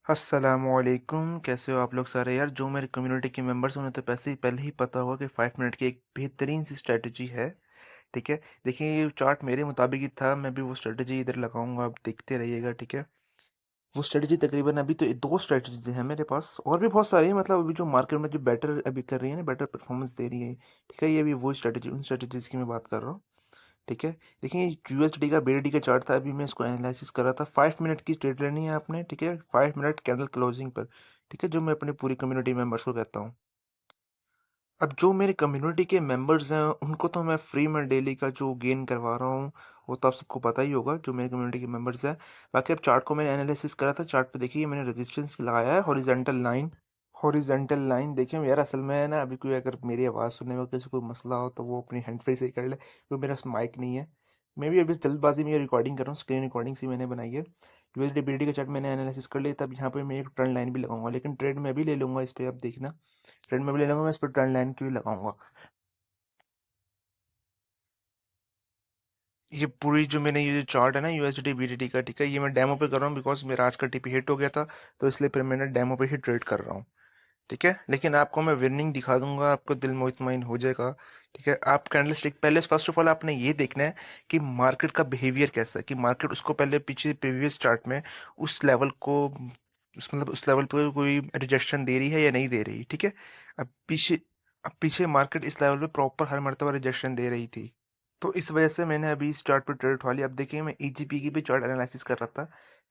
अस्सलामुअलैकुम, कैसे हो आप लोग सारे यार। जो मेरे कम्युनिटी के मेंबर्स उन्हें तो पहले ही पता होगा कि 5 मिनट की एक बेहतरीन सी स्ट्रेटजी है। ठीक है, देखिए ये चार्ट मेरे मुताबिक ही था, मैं भी वो स्ट्रेटजी इधर लगाऊंगा, आप देखते रहिएगा। ठीक है, वो स्ट्रेटजी तकरीबन अभी तो दो स्ट्रेटजीज हैं मेरे पास, और भी बहुत सारी हैं। मतलब अभी जो मार्केट में जो बेटर अभी कर रही है ना, बेटर परफॉर्मेंस दे रही है। ठीक है, ये भी वो स्ट्रेटजी, उन स्ट्रेटजीज की मैं बात कर रहा हूँ। ठीक है, देखिए यूएसडी का बीडीडी का चार्ट था, अभी मैं इसको एनालिसिस कर रहा था। 5 मिनट की ट्रेड लेनी है आपने। ठीक है, 5 मिनट कैंडल क्लोजिंग पर। ठीक है, जो मैं अपनी पूरी कम्युनिटी मेंबर्स को कहता हूँ। अब जो मेरे कम्युनिटी के मेंबर्स हैं उनको तो मैं फ्री में डेली का जो गेन करवा रहा हूँ वो तो आप सबको पता ही होगा, जो मेरे कम्युनिटी के मेंबर्स हैं। बाकी अब चार्ट को मैंने एनालिसिस करा था, चार्ट पे देखिए मैंने रेजिस्टेंस लगाया है, हॉरिजॉन्टल लाइन। हॉरिजॉन्टल लाइन देखिए यार, असल में है ना, अभी कोई अगर मेरी आवाज़ सुनने में किसी को मसला हो तो वो अपनी हैंड फ्री से ही कर ले, क्योंकि मेरा माइक नहीं है। मैं भी अभी जल्दबाजी में रिकॉर्डिंग कर रहा हूँ, स्क्रीन रिकॉर्डिंग सी मैंने बनाई है। यूएसडी का चार्ट मैंने एनालिसिस कर लिया, तब यहाँ पे मैं एक ट्रेंड लाइन भी लगाऊंगा, लेकिन ट्रेड में भी ले लूंगा इस पे, अब देखना। ट्रेंड में भी ले लूंगा मैं, इस पर ट्रेंड लाइन की भी लगाऊंगा। ये पूरी जो मैंने ये जो चार्ट है ना यूएसडी बीडीटी का, ठीक है, ये मैं डेमो पे कर रहा हूँ बिकॉज मेरा आज का टीपी हिट हो गया था, तो इसलिए फिर मैंने डेमो पे ही ट्रेड कर रहा हूँ। ठीक है, लेकिन आपको मैं विनिंग दिखा दूंगा, आपको दिल मुतमईन हो जाएगा। ठीक है, आप कैंडलस्टिक पहले फर्स्ट ऑफ ऑल आपने ये देखना है कि मार्केट का बिहेवियर कैसा है, कि मार्केट उसको पहले पीछे प्रीवियस चार्ट में उस लेवल को मतलब उस लेवल पे कोई रिजेक्शन दे रही है या नहीं दे रही। ठीक है, अब पीछे मार्केट इस लेवल पे प्रॉपर हर मर्तबा रिजेक्शन दे रही थी, तो इस वजह से मैंने अभी इस चार्ट पे ट्रेड उठा लिया। अब देखिए मैं ईजीपी की भी चार्ट एनालिसिस कर रहा था,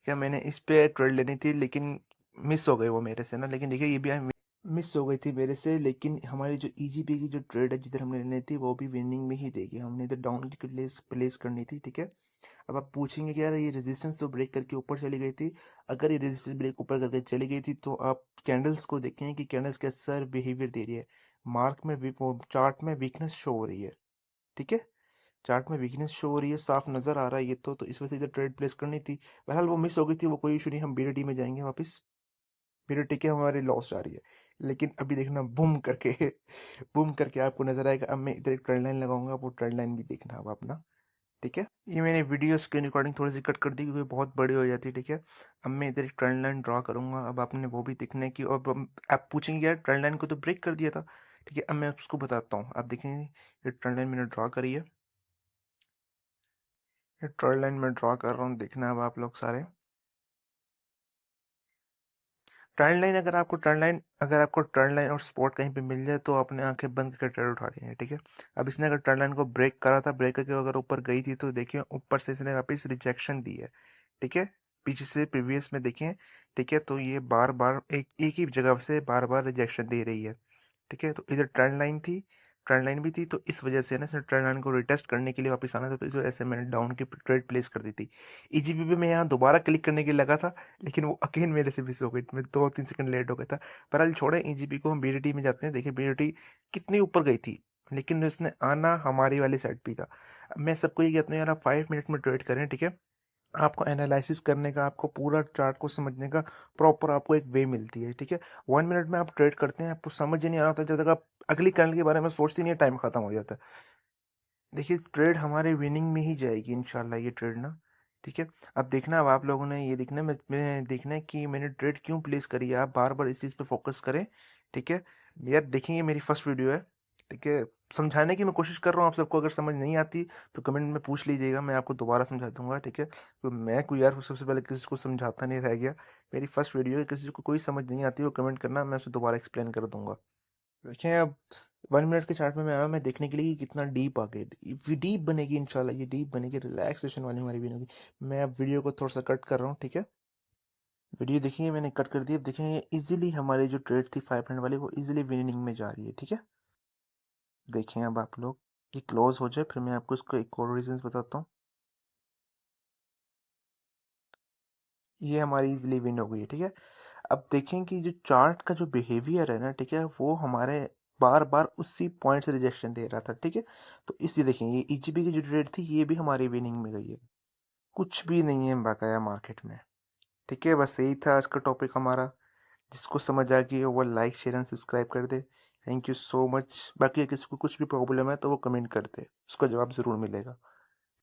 क्या मैंने इस पे ट्रेड लेनी थी, लेकिन मिस हो गई वो मेरे से ना। लेकिन देखिए ये भी मिस हो गई थी मेरे से, लेकिन हमारी जो ईजीपी की जो ट्रेड है जिधर हमने लेनी थी वो भी विनिंग में ही देगी, हमने इधर डाउन की प्लेस प्लेस करनी थी। ठीक है, अब आप पूछेंगे कि यार ये रेजिस्टेंस तो ब्रेक करके ऊपर चली गई थी। अगर ये रेजिस्टेंस ब्रेक ऊपर करके चली गई थी तो आप कैंडल्स को देखें कि कैंडल्स कैसा बिहेवियर दे रही है। मार्क में चार्ट में वीकनेस शो हो रही है। ठीक है, चार्ट में वीकनेस शो हो रही है, साफ नजर आ रहा है ये तो इस वजह से इधर ट्रेड प्लेस करनी थी। बहरहाल वो मिस हो गई थी, वो कोई इशू नहीं, हम बीडीटी में जाएंगे वापस। बीडीटी के हमारी लॉस जा रही है, लेकिन अभी देखना बूम करके बूम करके आपको नजर आएगा। अब मैं इधर एक ट्रेंड लाइन लगाऊंगा, वो ट्रेंड लाइन भी देखना अब अपना। ठीक है, ये मैंने वीडियो स्क्रीन रिकॉर्डिंग थोड़ी सी कट कर दी क्योंकि बहुत बड़ी हो जाती है। ठीक है, अब मैं इधर एक ट्रेंड लाइन ड्रा करूंगा, अब आपने वो भी देखना है कि आप पूछेंगे यार ट्रेंड लाइन को तो ब्रेक कर दिया था। ठीक है, अब मैं उसको बताता हूँ, आप देखेंगे ये ट्रेंड लाइन मैंने ड्रा करी है, ये ट्रेंड लाइन मैं ड्रा कर रहा हूँ, देखना अब आप लोग सारे। अगर आपको ट्रेंड लाइन और सपोर्ट कहीं पे मिल जाए तो आपने आंखें बंद करके ट्रेड उठा लेनी है। ठीक है, अब इसने अगर ट्रेंड लाइन को ब्रेक करा था, ब्रेक करके अगर ऊपर गई थी तो देखिए ऊपर से इसने वापस रिजेक्शन दी है। ठीक है, पीछे से प्रीवियस में देखें। ठीक है, तो ये बार बार एक ही जगह से बार बार रिजेक्शन दे रही है। ठीक है, तो इधर ट्रेंड लाइन भी थी, तो इस वजह से ना इसने ट्रेंड लाइन को रिटेस्ट करने के लिए वापस आना था, तो इस वजह से मैंने डाउन की ट्रेड प्लेस कर दी थी। ईजीपी पे मैं यहाँ दोबारा क्लिक करने के लिए लगा था, लेकिन वो अगेन मेरे से मिस हो गई, मैं 2-3 सेकंड लेट हो गया था। पर छोड़े ईजीपी को, हम बीडीटी में जाते हैं। देखिए बीडीटी कितनी ऊपर गई थी, लेकिन उसने आना हमारी वाली साइड पे ही था। मैं सबको ये कहता हूँ यार आप 5 मिनट में ट्रेड करें। ठीक है, आपको एनालिसिस करने का, आपको पूरा चार्ट को समझने का प्रॉपर आपको एक वे मिलती है। ठीक है, 1 मिनट में आप ट्रेड करते हैं, आपको समझ ही नहीं आ रहा होता, जब तक आप अगली कैंडल के बारे में सोचते नहीं है टाइम खत्म हो जाता है। देखिए ट्रेड हमारे विनिंग में ही जाएगी इंशाल्लाह ये ट्रेड ना। ठीक है, अब देखना, अब आप लोगों ने ये देखना, मैं देखना है कि मैंने ट्रेड क्यों प्लेस करी है, आप बार बार इस चीज़ पे फोकस करें। ठीक है, यार देखेंगे मेरी फर्स्ट वीडियो है। ठीक है, समझाने की मैं कोशिश कर रहा हूँ आप सबको, अगर समझ नहीं आती तो कमेंट में पूछ लीजिएगा, मैं आपको दोबारा समझा दूंगा। ठीक है, तो मैं कोई यार सबसे पहले किसी को समझाता नहीं रह गया, मेरी फर्स्ट वीडियो है, किसी को कोई समझ नहीं आती वो कमेंट करना, मैं उसे दोबारा एक्सप्लेन कर दूंगा। देखें अब 1 मिनट के चार्ट में मैं आया, मैं देखने के लिए कि कितना डीप आ गई, ये डीप बनेगी इंशाल्लाह, ये डीप बनेगी, रिलैक्सेशन वाली हमारी भी होगी। मैं अब वीडियो को थोड़ा सा कट कर रहा हूँ। ठीक है, वीडियो देखिए मैंने कट कर दी, अब देखें ये इजीली हमारी जो ट्रेड थी 5 मिनट वाली वो इजीली विनिंग में जा रही है। ठीक है, देखें अब आप लोग, ये क्लोज हो जाए फिर मैं आपको इसको एक और रीजंस बताता हूँ। ये हमारी इजीली विन हो गई है। ठीक है, अब देखें कि जो चार्ट का जो बिहेवियर है ना, ठीक है, वो हमारे बार बार उसी पॉइंट से रिजेक्शन दे रहा था। ठीक है, तो इसे देखें, ये ईजीपी की जो ट्रेड थी ये भी हमारी विनिंग में गई है, कुछ भी नहीं है बकाया मार्केट में। ठीक है, बस यही था आज का टॉपिक हमारा। जिसको समझ आ गई वो लाइक शेयर एंड सब्सक्राइब कर दे। Thank you so much. बाकी किसी को कुछ भी प्रॉब्लम है तो वो कमेंट कर दे, उसका जवाब ज़रूर मिलेगा।